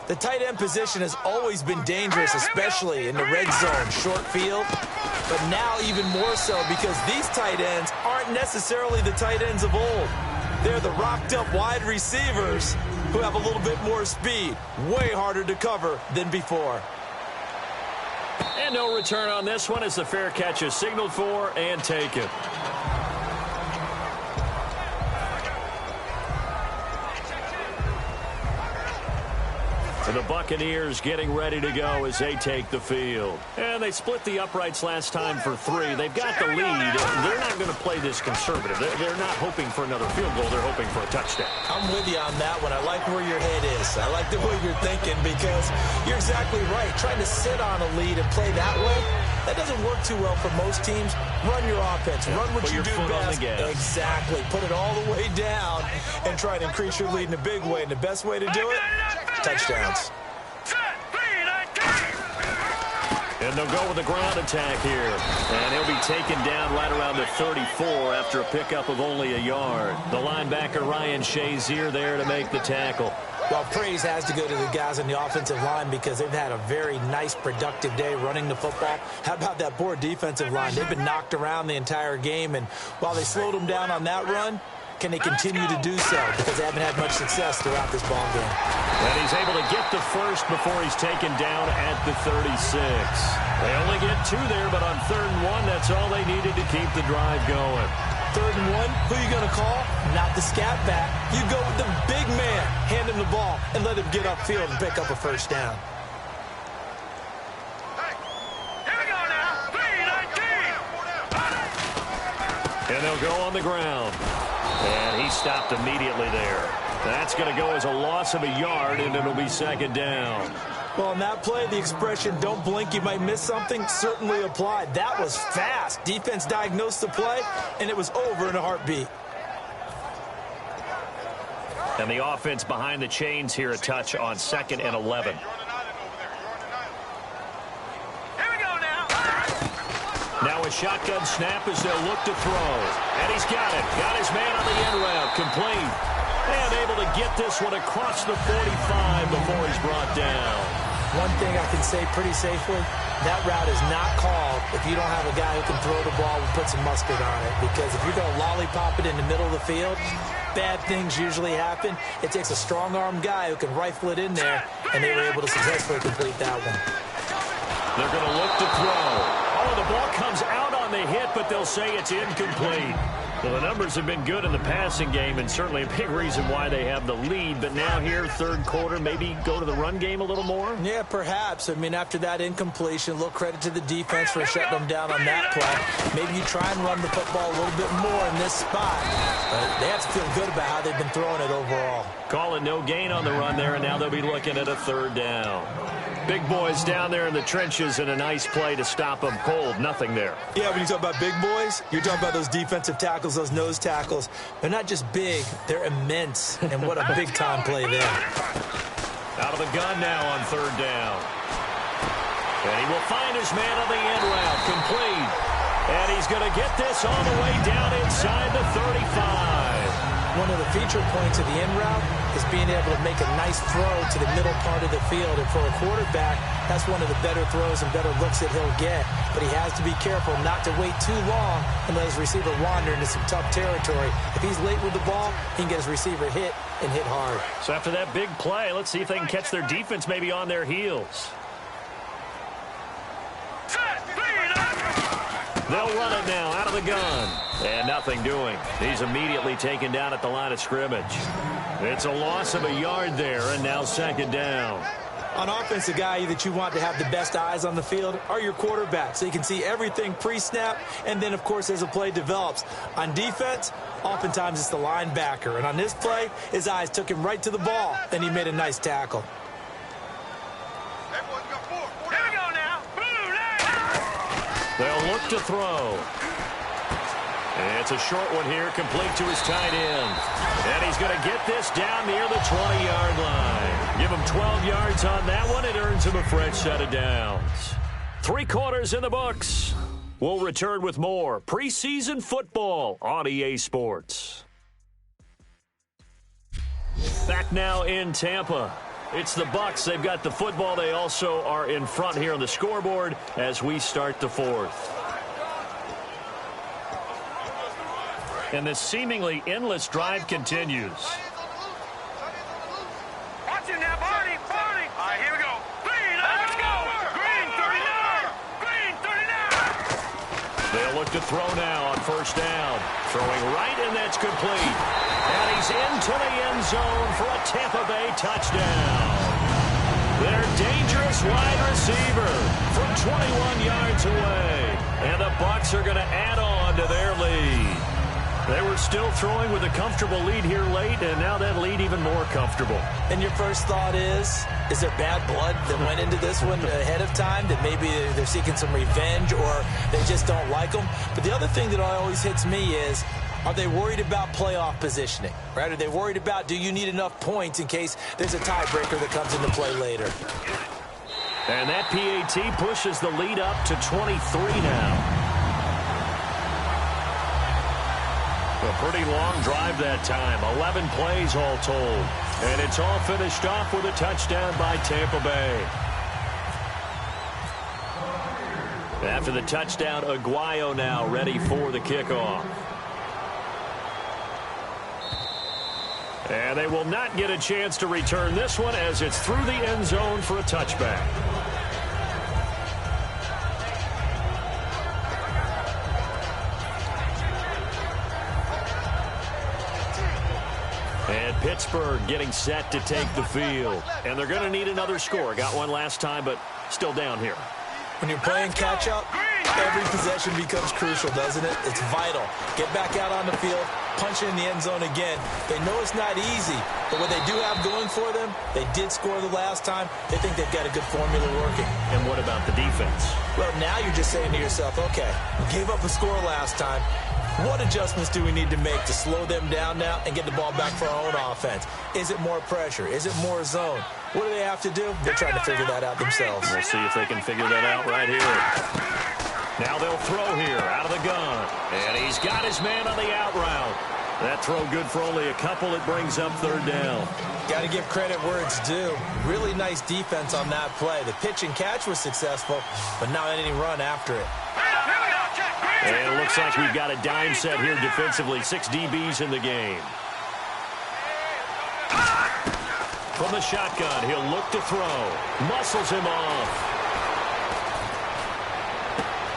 The tight end position has always been dangerous, especially in the red zone, short field. But now even more so because these tight ends aren't necessarily the tight ends of old. They're the rocked-up wide receivers who have a little bit more speed, way harder to cover than before. And no return on this one as the fair catch is signaled for and taken. And the Buccaneers getting ready to go as they take the field. And they split the uprights last time for 3. They've got the lead. They're not going to play this conservative. They're not hoping for another field goal. They're hoping for a touchdown. I'm with you on that one. I like where your head is. I like the way you're thinking because you're exactly right. Trying to sit on a lead and play that way, that doesn't work too well for most teams. Run your offense. Run what you do best. Exactly. Put it all the way down and try to increase your lead in a big way. And the best way to do it, touchdowns. And they'll go with the ground attack here. And he'll be taken down right around the 34 after a pickup of only a yard. The linebacker, Ryan Shazier, there to make the tackle. Well, praise has to go to the guys on the offensive line because they've had a very nice, productive day running the football. How about that poor defensive line? They've been knocked around the entire game, and while they slowed them down on that run, can they continue to do so? Because they haven't had much success throughout this ball game. And he's able to get the first before he's taken down at the 36. They only get 2 there, but on 3rd and 1, that's all they needed to keep the drive going. 3rd and 1, who are you going to call? Not the scat back. You go with the big man. Hand him the ball and let him get upfield and pick up a first down. And they'll go on the ground. And he stopped immediately there. That's going to go as a loss of a yard, and it'll be 2nd down. Well, on that play, the expression, don't blink, you might miss something, certainly applied. That was fast. Defense diagnosed the play, and it was over in a heartbeat. And the offense behind the chains here, a touch on 2nd and 11. Now a shotgun snap as they'll look to throw. And he's got it. Got his man on the end route. Complete. And able to get this one across the 45 before he's brought down. One thing I can say pretty safely, that route is not called if you don't have a guy who can throw the ball and put some mustard on it. Because if you're going to lollipop it in the middle of the field, bad things usually happen. It takes a strong-armed guy who can rifle it in there, and they were able to successfully complete that one. They're going to look to throw. Oh, the ball comes out on the hit, but they'll say it's incomplete. Well, the numbers have been good in the passing game, and certainly a big reason why they have the lead. But now here, 3rd quarter, maybe go to the run game a little more? Yeah, perhaps. I mean, after that incompletion, a little credit to the defense for shutting them down on that play. Maybe you try and run the football a little bit more in this spot. But they have to feel good about how they've been throwing it overall. Call it no gain on the run there, and now they'll be looking at a 3rd down. Big boys down there in the trenches, and a nice play to stop them cold. Nothing there. Yeah, when you talk about big boys, you're talking about those defensive tackles, those nose tackles. They're not just big, they're immense. And what a big-time play there. Out of the gun now on 3rd down. And he will find his man on the end route. Complete. And he's going to get this all the way down inside the 35. One of the feature points of the in route is being able to make a nice throw to the middle part of the field. And for a quarterback, that's one of the better throws and better looks that he'll get. But he has to be careful not to wait too long and let his receiver wander into some tough territory. If he's late with the ball, he can get his receiver hit and hit hard. So after that big play, let's see if they can catch their defense maybe on their heels. They'll run it now out of the gun. And nothing doing. He's immediately taken down at the line of scrimmage. It's a loss of a yard there, and now second down. On offense, the guy that you want to have the best eyes on the field are your quarterbacks, so you can see everything pre-snap, and then, of course, as the play develops. On defense, oftentimes it's the linebacker. And on this play, his eyes took him right to the ball, and he made a nice tackle. They'll look to throw. It's a short one here, complete to his tight end. And he's going to get this down near the 20-yard line. Give him 12 yards on that one. It earns him a fresh set of downs. 3 quarters in the books. We'll return with more preseason football on EA Sports. Back now in Tampa. It's the Bucs. They've got the football. They also are in front here on the scoreboard as we start the fourth. And this seemingly endless drive continues. Watch it now, Barney. All right, here we go. Green, let's go. Green, 39. Green, 39. They'll look to throw now on first down. Throwing right, and that's complete. And he's into the end zone for a Tampa Bay touchdown. Their dangerous wide receiver from 21 yards away. And the Bucs are going to add on to their lead. They were still throwing with a comfortable lead here late, and now that lead even more comfortable. And your first thought is there bad blood that went into this one ahead of time, that maybe they're seeking some revenge or they just don't like them? But the other thing that always hits me is, are they worried about playoff positioning? Right? Are they worried about, do you need enough points in case there's a tiebreaker that comes into play later? And that PAT pushes the lead up to 23 now. A pretty long drive that time. 11 plays all told. And it's all finished off with a touchdown by Tampa Bay. After the touchdown, Aguayo now ready for the kickoff. And they will not get a chance to return this one as it's through the end zone for a touchback. And Pittsburgh getting set to take the field. And they're going to need another score. Got one last time, but still down here. When you're playing catch-up, every possession becomes crucial, doesn't it? It's vital. Get back out on the field, punch it in the end zone again. They know it's not easy, but what they do have going for them, they did score the last time. They think they've got a good formula working. And what about the defense? Well, now you're just saying to yourself, okay, we gave up a score last time. What adjustments do we need to make to slow them down now and get the ball back for our own offense? Is it more pressure? Is it more zone? What do they have to do? They're trying to figure that out themselves. We'll see if they can figure that out right here. Now they'll throw here out of the gun. And he's got his man on the out route. That throw good for only a couple. It brings up third down. Got to give credit where it's due. Really nice defense on that play. The pitch and catch was successful, but not any run after it. And it looks like we've got a dime set here defensively. 6 DBs in the game. From the shotgun, he'll look to throw. Muscles him off.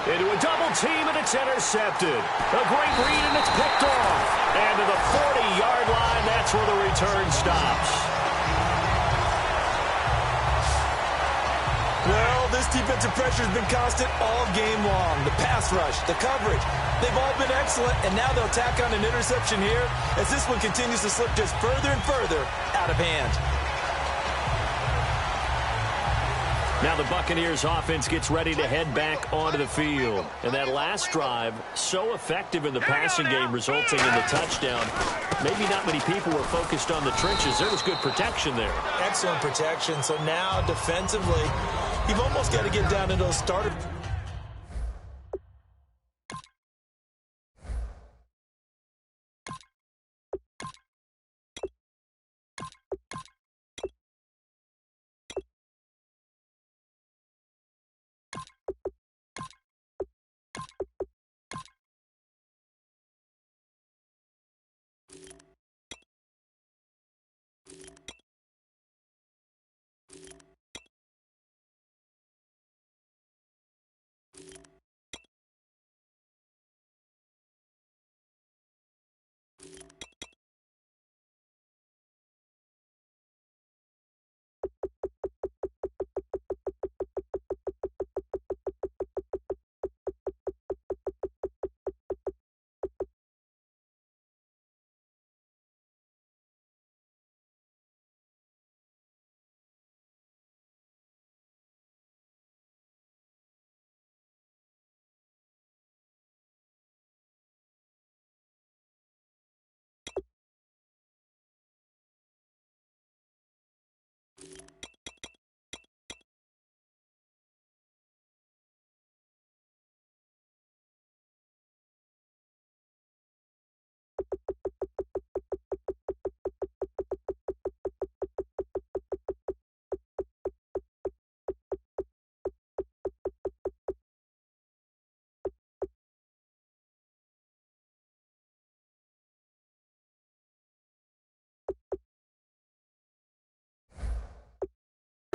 Into a double team, and it's intercepted. A great read, and it's picked off. And to the 40-yard line, that's where the return stops. Well, this defensive pressure has been constant all game long. The pass rush, the coverage, they've all been excellent, and now they'll tack on an interception here as this one continues to slip just further and further out of hand. Now the Buccaneers offense gets ready to head back onto the field. And that last drive, so effective in the passing game, resulting in the touchdown. Maybe not many people were focused on the trenches. There was good protection there. Excellent protection. So now defensively, you've almost got to get down to those starter.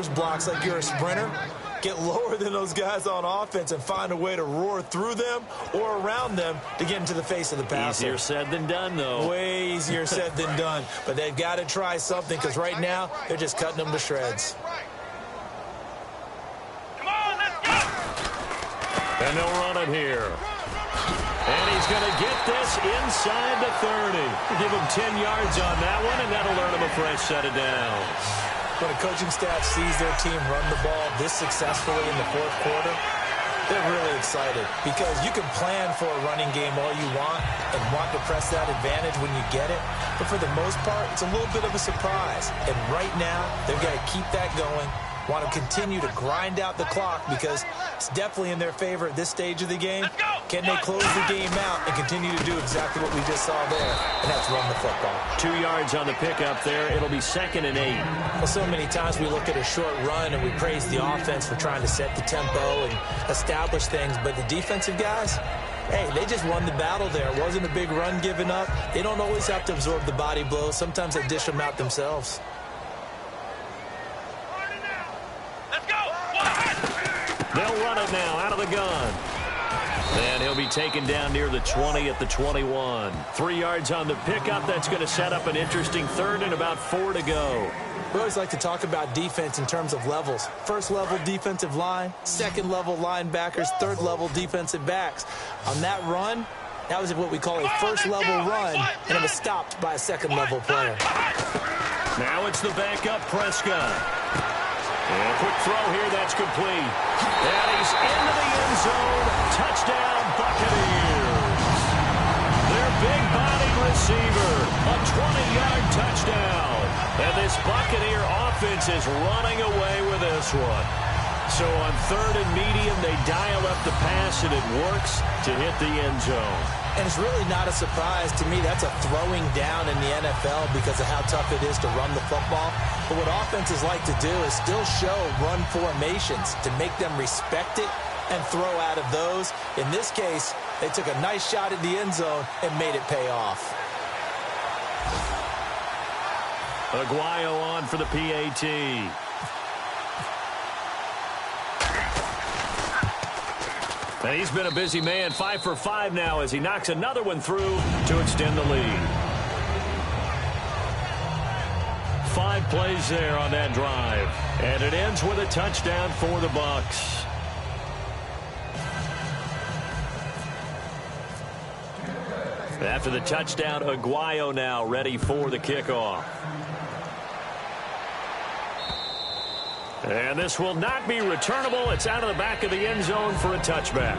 blocks like you're a sprinter. Get lower than those guys on offense and find a way to roar through them or around them to get into the face of the passer. Easier said than done, though. Way easier said than done. But they've got to try something because right now they're just cutting them to shreds. Come on, let's go! And they'll run it here. And he's going to get this inside the 30. Give him 10 yards on that one, and that'll earn him a fresh set of downs. When a coaching staff sees their team run the ball this successfully in the fourth quarter, they're really excited because you can plan for a running game all you want and want to press that advantage when you get it. But for the most part, it's a little bit of a surprise. And right now, they've got to keep that going, want to continue to grind out the clock because it's definitely in their favor at this stage of the game. Can they close the game out and continue to do exactly what we just saw there? And that's run the football. 2 yards on the pickup there. It'll be 2nd and 8. Well, so many times we look at a short run and we praise the offense for trying to set the tempo and establish things. But the defensive guys, hey, they just won the battle there. It wasn't a big run given up. They don't always have to absorb the body blows. Sometimes they dish them out themselves. Let's go! They'll run it now out of the gun. And he'll be taken down near the 20 at the 21. 3 yards on the pickup. That's going to set up an interesting 3rd and about 4 to go. We always like to talk about defense in terms of levels. First level defensive line, second level linebackers, third level defensive backs. On that run, that was what we call a first level run, and it was stopped by a second level player. Now it's the backup Prescott. And a quick throw here, that's complete. And he's into the end zone. Touchdown, Buccaneers. Their big-bodied receiver, a 20-yard touchdown. And this Buccaneer offense is running away with this one. So on 3rd and medium, they dial up the pass, and it works to hit the end zone. And it's really not a surprise to me. That's a throwing down in the NFL because of how tough it is to run the football. But what offenses like to do is still show run formations to make them respect it and throw out of those. In this case, they took a nice shot at the end zone and made it pay off. Aguayo on for the PAT. And he's been a busy man, 5 for 5 now as he knocks another one through to extend the lead. 5 plays there on that drive. And it ends with a touchdown for the Bucs. After the touchdown, Aguayo now ready for the kickoff. And this will not be returnable. It's out of the back of the end zone for a touchback.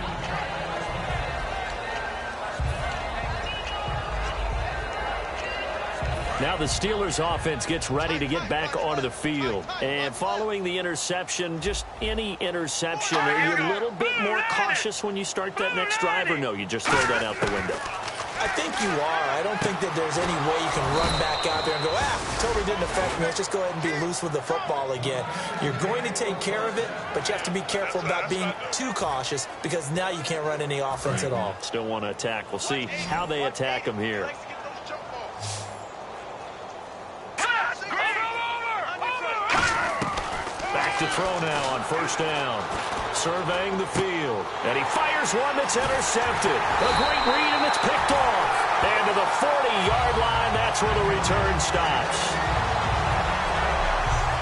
Now the Steelers offense gets ready to get back onto the field. And following the interception, just any interception, are you a little bit more cautious when you start that next drive, or no, you just throw that out the window? I think you are. I don't think that there's any way you can run back out there and go, totally didn't affect me. Let's just go ahead and be loose with the football again. You're going to take care of it, but you have to be careful about being too cautious because now you can't run any offense at all. Still want to attack. We'll see how they attack him here. Back to throw now on 1st down. Surveying the field. And he fires one that's intercepted. A great read, and it's picked off. And to the 40-yard line, that's where the return stops.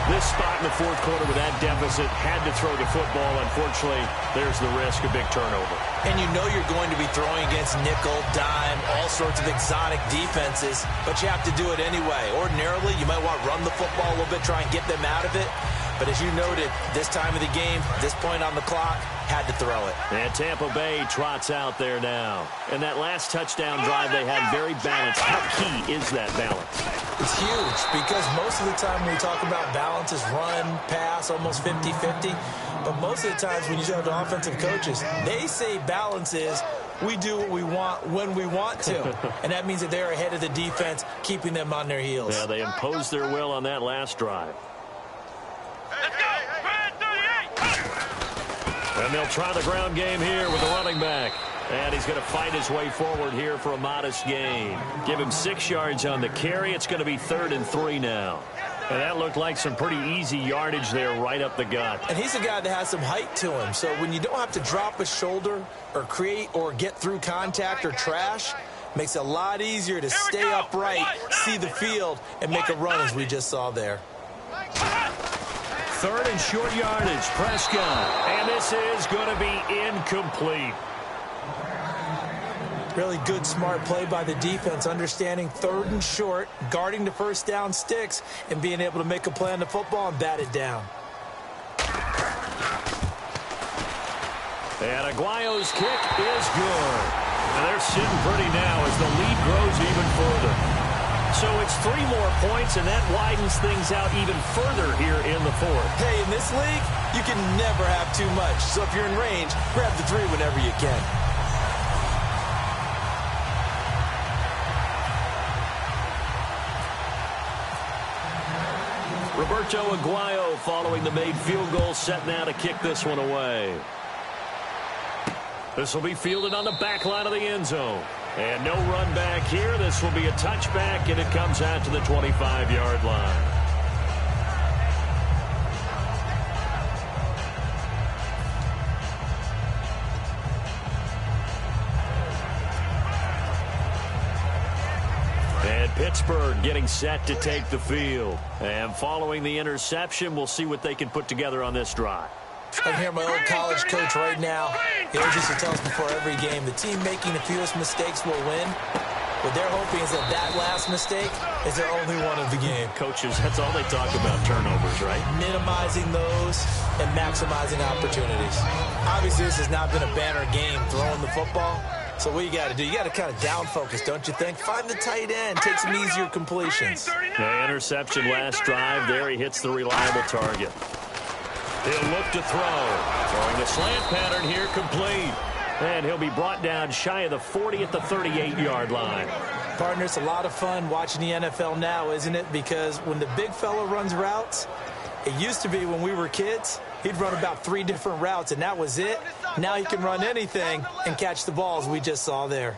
This spot in the fourth quarter with that deficit had to throw the football. Unfortunately, there's the risk of big turnover. And you know you're going to be throwing against nickel, dime, all sorts of exotic defenses, but you have to do it anyway. Ordinarily, you might want to run the football a little bit, try and get them out of it. But as you noted, this time of the game, this point on the clock, had to throw it. And Tampa Bay trots out there now. And that last touchdown drive they had very balanced. How key is that balance? It's huge because most of the time when we talk about balance is run, pass, almost 50-50. But most of the times when you talk to offensive coaches, they say balance is we do what we want when we want to. And that means that they're ahead of the defense, keeping them on their heels. Yeah, they imposed their will on that last drive. Let's go! And they'll try the ground game here with the running back. And he's going to fight his way forward here for a modest gain. Give him 6 yards on the carry. It's going to be 3rd and 3 now. And that looked like some pretty easy yardage there right up the gut. And he's a guy that has some height to him. So when you don't have to drop a shoulder or create or get through contact or trash, makes it a lot easier to stay upright, see the field, and make a run as we just saw there. Third and short yardage, Prescott. And this is going to be incomplete. Really good, smart play by the defense, understanding third and short, guarding the first down sticks, and being able to make a play on the football and bat it down. And Aguayo's kick is good. And they're sitting pretty now as the lead grows even further. So it's 3 more points, and that widens things out even further here in the fourth. Hey, in this league, you can never have too much. So if you're in range, grab the 3 whenever you can. Roberto Aguayo following the made field goal, set now to kick this one away. This will be fielded on the back line of the end zone. And no run back here. This will be a touchback, and it comes out to the 25-yard line. And Pittsburgh getting set to take the field. And following the interception, we'll see what they can put together on this drive. I can hear my old college coach right now. He always used to tell us before every game, the team making the fewest mistakes will win. What they're hoping is that last mistake is their only one of the game. Coaches, that's all they talk about, turnovers, right? Minimizing those and maximizing opportunities. Obviously, this has not been a banner game throwing the football. So what you got to do, you got to kind of down focus, don't you think? Find the tight end, take some easier completions. The interception last drive there. He hits the reliable target. He'll look to throw. Throwing the slant pattern here, complete. And he'll be brought down shy of the 40 at the 38-yard line. Partner, it's a lot of fun watching the NFL now, isn't it? Because when the big fella runs routes, it used to be when we were kids, he'd run about 3 different routes, and that was it. Now he can run anything and catch the balls we just saw there.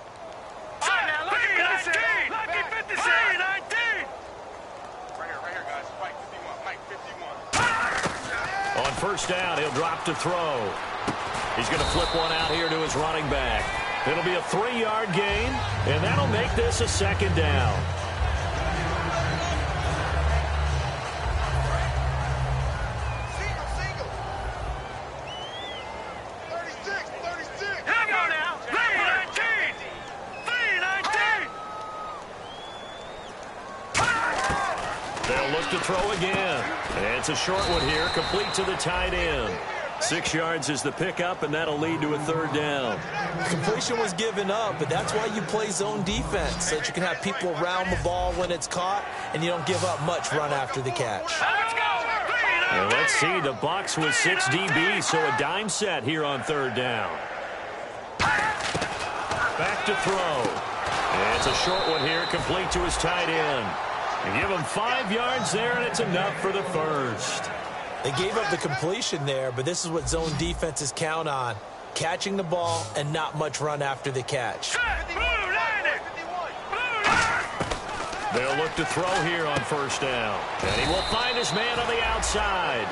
On first down, he'll drop to throw. He's going to flip one out here to his running back. It'll be a 3-yard gain, and that'll make this a second down. They'll look to throw again. And it's a short one here, complete to the tight end. 6 yards is the pickup, and that'll lead to a third down. Completion was given up, but that's why you play zone defense, so that you can have people around the ball when it's caught, and you don't give up much run after the catch. And let's see, the Bucs with 6 DB, so a dime set here on third down. Back to throw. And it's a short one here, complete to his tight end. And give him 5 yards there, and it's enough for the first. They gave up the completion there, but this is what zone defenses count on. Catching the ball and not much run after the catch. They'll look to throw here on first down. And he will find his man on the outside.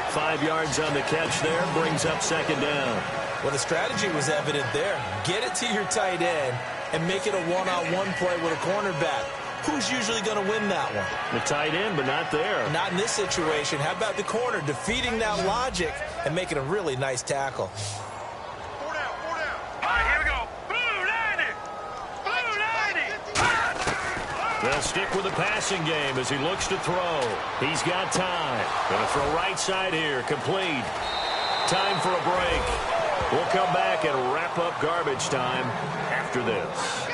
5 yards on the catch there, brings up second down. Well, the strategy was evident there. Get it to your tight end and make it a one-on-one play with a cornerback. Who's usually going to win that one? The tight end, but not there. Not in this situation. How about the corner defeating that logic and making a really nice tackle? 4 down, 4 down. All right, here we go. Blue 90. Blue 90. They'll stick with the passing game as he looks to throw. He's got time. Going to throw right side here. Complete. Time for a break. We'll come back and wrap up garbage time after this.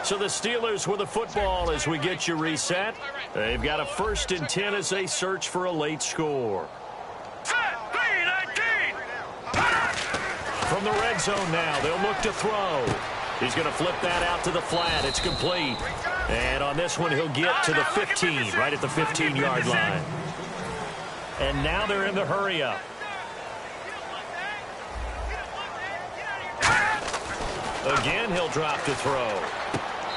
So the Steelers with the football as we get you reset. They've got a 1st and 10 as they search for a late score. From the red zone now, they'll look to throw. He's going to flip that out to the flat. It's complete. And on this one, he'll get to the 15, right at the 15-yard line. And now they're in the hurry-up. Again, he'll drop to throw.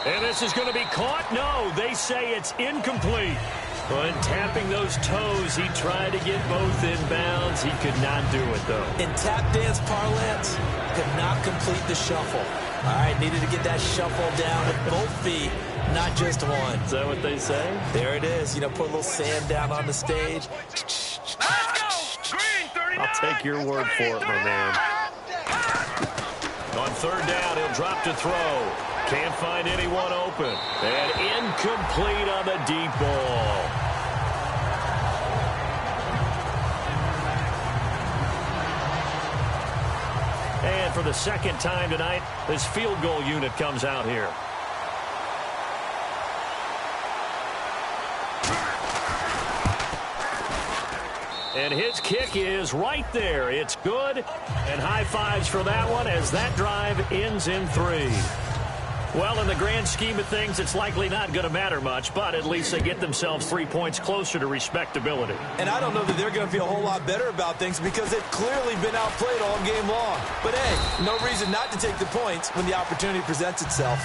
And this is going to be caught. No, they say it's incomplete. When tapping those toes, he tried to get both in bounds. He could not do it, though. In tap dance parlance, could not complete the shuffle. All right, needed to get that shuffle down with both feet, not just one. Is that what they say? There it is. You know, put a little sand down on the stage. Let's go! Green, 39! I'll take your word for it, my man. On third down, he'll drop to throw. Can't find anyone open. And incomplete on the deep ball. And for the second time tonight, this field goal unit comes out here. And his kick is right there. It's good. And high fives for that one as that drive ends in 3. Well, in the grand scheme of things, it's likely not going to matter much, but at least they get themselves 3 points closer to respectability. And I don't know that they're going to feel a whole lot better about things because they've clearly been outplayed all game long. But, hey, no reason not to take the points when the opportunity presents itself.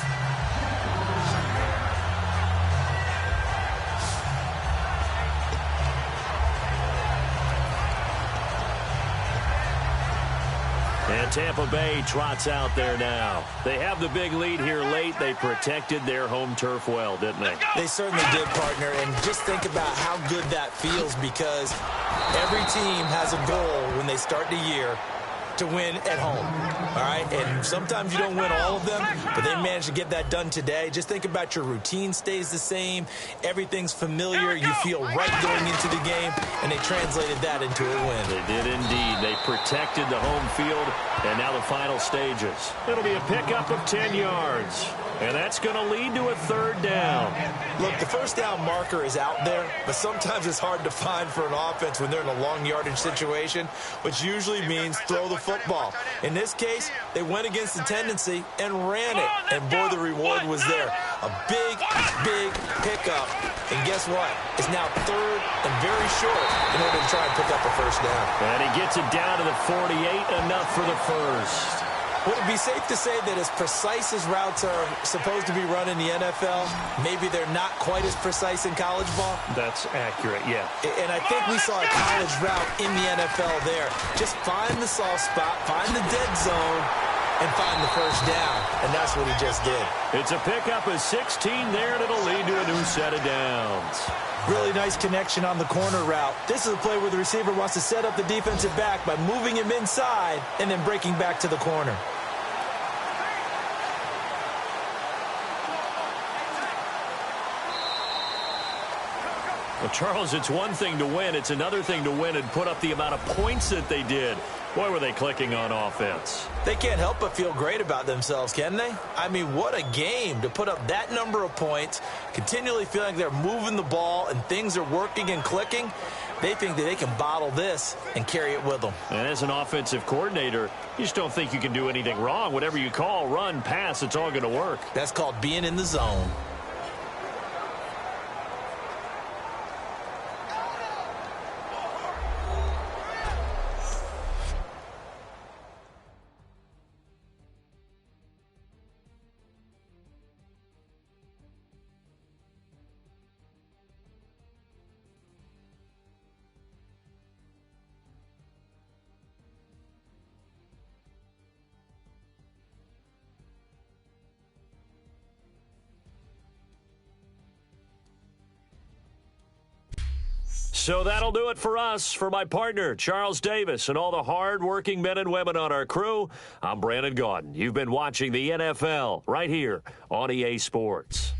And Tampa Bay trots out there now. They have the big lead here late. They protected their home turf well, didn't they? They certainly did, partner. And just think about how good that feels because every team has a goal when they start the year to win at home, all right? And sometimes you don't win all of them, but they managed to get that done today. Just think about your routine stays the same. Everything's familiar. You feel right going into the game, and they translated that into a win. They did indeed. They protected the home field, and now the final stages. It'll be a pickup of 10 yards, and that's going to lead to a third down. Look, the first down marker is out there, but sometimes it's hard to find for an offense when they're in a long yardage situation, which usually means throw the football. In this case, they went against the tendency and ran it, and boy, the reward was there. A big, big pickup, and guess what? It's now third and very short in order to try and pick up a first down. And he gets it down to the 48, enough for the first. Would it be safe to say that as precise as routes are supposed to be run in the NFL, maybe they're not quite as precise in college ball? That's accurate, yeah. And I think we saw a college route in the NFL there. Just find the soft spot, find the dead zone, and find the first down. And that's what he just did. It's a pickup of 16 there, and it'll lead to a new set of downs. Really nice connection on the corner route. This is a play where the receiver wants to set up the defensive back by moving him inside and then breaking back to the corner. Well, Charles, it's one thing to win. It's another thing to win and put up the amount of points that they did. Boy, were they clicking on offense. They can't help but feel great about themselves, can they? I mean, what a game to put up that number of points, continually feeling they're moving the ball and things are working and clicking. They think that they can bottle this and carry it with them. And as an offensive coordinator, you just don't think you can do anything wrong. Whatever you call, run, pass, it's all going to work. That's called being in the zone. So that'll do it for us. For my partner, Charles Davis, and all the hard-working men and women on our crew, I'm Brandon Gaudin. You've been watching the NFL right here on EA Sports.